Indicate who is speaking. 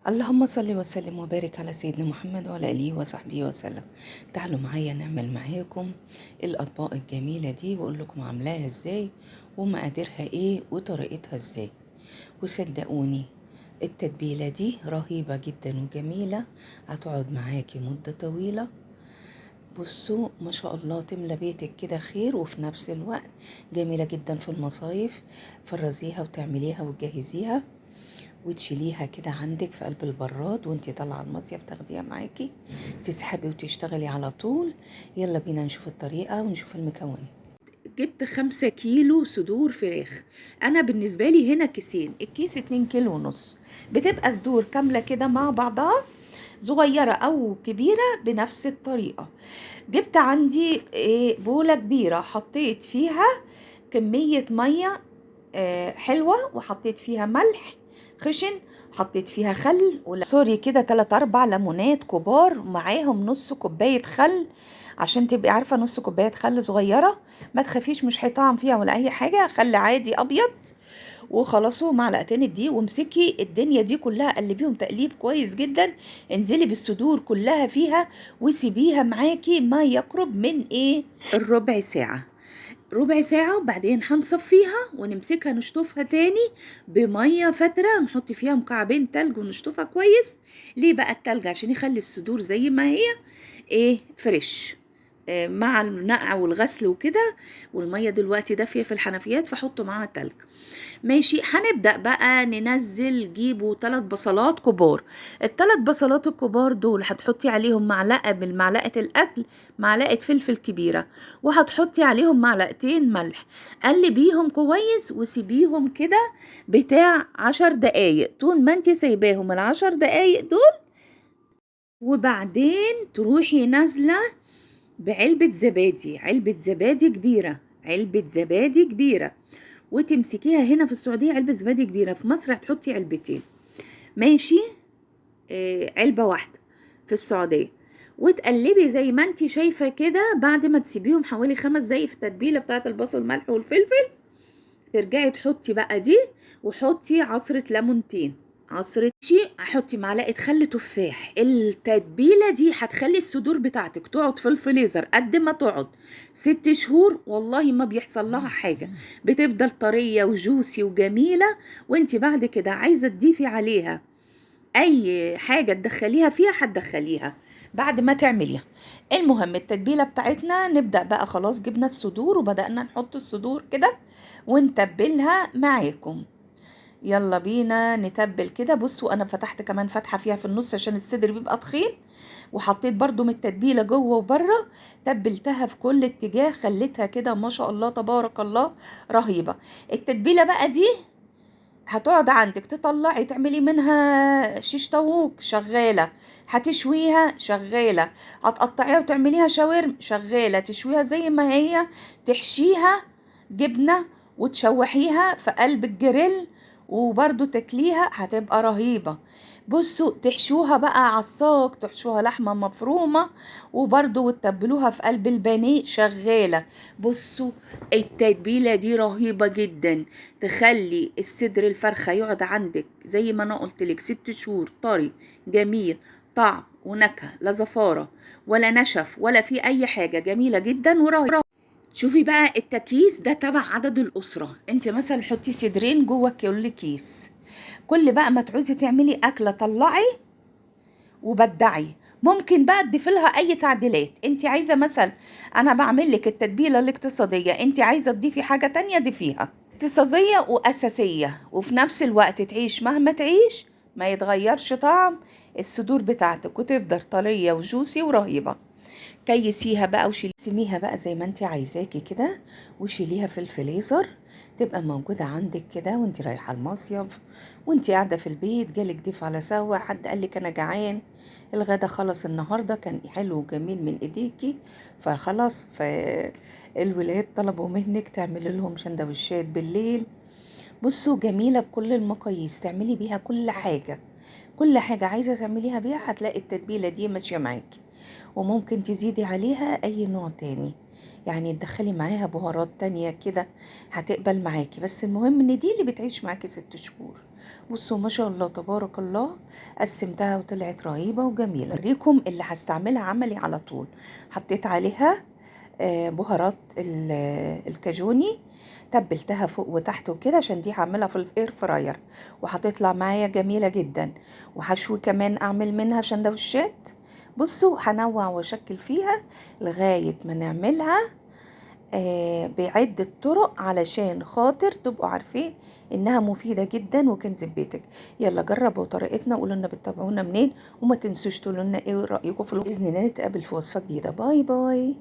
Speaker 1: اللهم صل وسلم وبارك على سيدنا محمد وعلى آله وصحبه وسلم. تعالوا معايا نعمل معاكم الأطباق الجميلة دي وأقول لكم عاملاها ازاي ومقاديرها ايه وطريقتها ازاي. وصدقوني التتبيلة دي رهيبة جدا وجميلة، هتقعد معاكي مدة طويلة. بصوا ما شاء الله تملى بيتك كده خير، وفي نفس الوقت جميلة جدا في المصايف. فرزيها وتعمليها وتجهزيها وتشيليها كده عندك في قلب البراد، وانتي طالعه المصيف تاخديها معاكي تسحبي وتشتغلي على طول. يلا بينا نشوف الطريقه ونشوف المكونات. جبت 5 كيلو صدور فراخ. انا بالنسبه لي هنا كيسين، الكيس 2 كيلو ونص. بتبقى صدور كامله كده مع بعضها، صغيره او كبيره بنفس الطريقه. جبت عندي بوله كبيره، حطيت فيها كميه ميه حلوة، وحطيت فيها ملح خشن، حطيت فيها خل سوري كده 3 4 ليمونات كبار، ومعاهم نص كوباية خل. عشان تبقي عارفة نص كوباية خل صغيرة، ما تخافيش مش هيطعم فيها ولا اي حاجة، خل عادي ابيض. وخلصوا معلقتين الدقيق، وامسكي الدنيا دي كلها قلبيهم تقليب كويس جدا. انزلي بالصدور كلها فيها وسيبيها معاكي ما يقرب من الربع ساعة. ربع ساعة، وبعدين هنصفيها ونمسكها نشطفها تاني بمية فترة، نحط فيها مكعبين تلج ونشطفها كويس. ليه بقى التلج؟ عشان يخلي الصدور زي ما هي فريش مع النقع والغسل وكده. والمية دلوقتي دافية في الحنفيات، فحطوا معاها تلج. ماشي، هنبدأ بقى ننزل. جيبوا 3 بصلات كبار. ال3 بصلات الكبار دول هتحطي عليهم معلقة من معلقة الأكل، معلقة فلفل كبيرة، وهتحطي عليهم معلقتين ملح. قلبيهم كويس وسيبيهم كده بتاع 10 دقايق. طول ما انت سايباهم ال10 دقايق دول، وبعدين تروحي نازلة بعلبة زبادي، علبة زبادي كبيرة، علبة زبادي كبيرة. وتمسكيها هنا في السعودية علبة زبادي كبيرة، في مصر هتحطي علبتين. ماشي، علبة واحدة في السعودية. وتقلبي زي ما انتي شايفة كده. بعد ما تسيبيهم حوالي 5 دقايق في التتبيلة بتاعة البصل والملح والفلفل، ترجعي تحطي بقى دي، وحطي عصرة ليمونتين، عصرة حطي معلقة خل تفاح. التتبيلة دي هتخلي الصدور بتاعتك تقعد في الفريزر قد ما تقعد 6 شهور، والله ما بيحصل لها حاجة، بتفضل طرية وجوسي وجميلة. وانتي بعد كده عايزة تضيفي عليها اي حاجة تدخليها فيها هتدخليها بعد ما تعمليها. المهم التتبيلة بتاعتنا، نبدأ بقى خلاص جبنا الصدور وبدأنا نحط الصدور كده ونتبلها معاكم. يلا بينا نتبل كده. بصوا انا فتحت كمان فتحة فيها في النص عشان الصدر بيبقى تخين، وحطيت برضو من التتبيلة جوه وبره. تبلتها في كل اتجاه، خليتها كده ما شاء الله تبارك الله رهيبة. التتبيلة بقى دي هتقعد عندك، تطلعي تعملي منها شيش طاووق شغالة، هتشويها شغالة، هتقطعيها وتعمليها شاورما شغالة، تشويها زي ما هي، تحشيها جبنة وتشوحيها في قلب الجريل وبرضو تاكليها هتبقى رهيبة. بصوا تحشوها بقى عصاك، تحشوها لحمة مفرومة وبرضو وتتبلوها في قلب البانيه شغالة. بصوا التتبيلة دي رهيبة جدا، تخلي الصدر الفرخة يقعد عندك زي ما انا قلتلك 6 شهور طري جميل، طعم ونكهة، لا زفارة ولا نشف ولا في اي حاجة، جميلة جدا ورهيبة. شوفي بقى التكييس ده تبع عدد الأسرة. انت مثلا حطي صدرين جوه كل كيس. كل بقى ما تعوزي تعملي أكلة طلعي وبدعي. ممكن بقى تضيفي لها اي تعديلات انت عايزه. مثلا انا بعمل لك التتبيله الاقتصاديه، انت عايزه تضيفي حاجه تانية ضيفيها. اقتصاديه واساسيه، وفي نفس الوقت تعيش مهما تعيش، ما يتغيرش طعم الصدور بتاعتك، وتفضل طريه وجوسي ورهيبه. كيسيها بقى وشيليها بقى زي ما انت عايزاكي كده، وشيليها في الفريزر، تبقى موجودة عندك كده وانت رايحة المصيف، وانت قاعدة في البيت جالك ضيف على سوا، حد قالك انا جعان، الغدا خلص النهاردة كان حلو وجميل من ايديكي، فخلاص فالولاد طلبوا منك تعملي لهم سندوتشات بالليل. بصوا جميلة بكل المقاييس، تعملي بيها كل حاجة، كل حاجة عايزة تعمليها بيها هتلاقي التتبيلة دي ماشية معاكي. وممكن تزيدي عليها اي نوع تاني، يعني تدخلي معاها بهارات تانية كده هتقبل معاكي، بس المهم ان دي اللي بتعيش معاكي 6 شهور. بصوا ما شاء الله تبارك الله، قسمتها وطلعت رهيبة وجميلة. اوريكم اللي هستعملها عملي على طول. حطيت عليها بهارات الكاجوني، تبلتها فوق وتحت وكده عشان دي هعملها في الاير فراير، وهتطلع معايا جميلة جدا. وهشوي كمان، اعمل منها سندوتشات. بصوا هنوع واشكل فيها لغاية ما نعملها بعدة طرق علشان خاطر تبقوا عارفين انها مفيدة جدا وكنز بيتك. يلا جربوا طريقتنا، قولوا لنا بتتابعونا منين، وما تنسوش تقولوا لنا ايه رأيكم في بإذن الله نتقابل في وصفة جديدة. باي باي.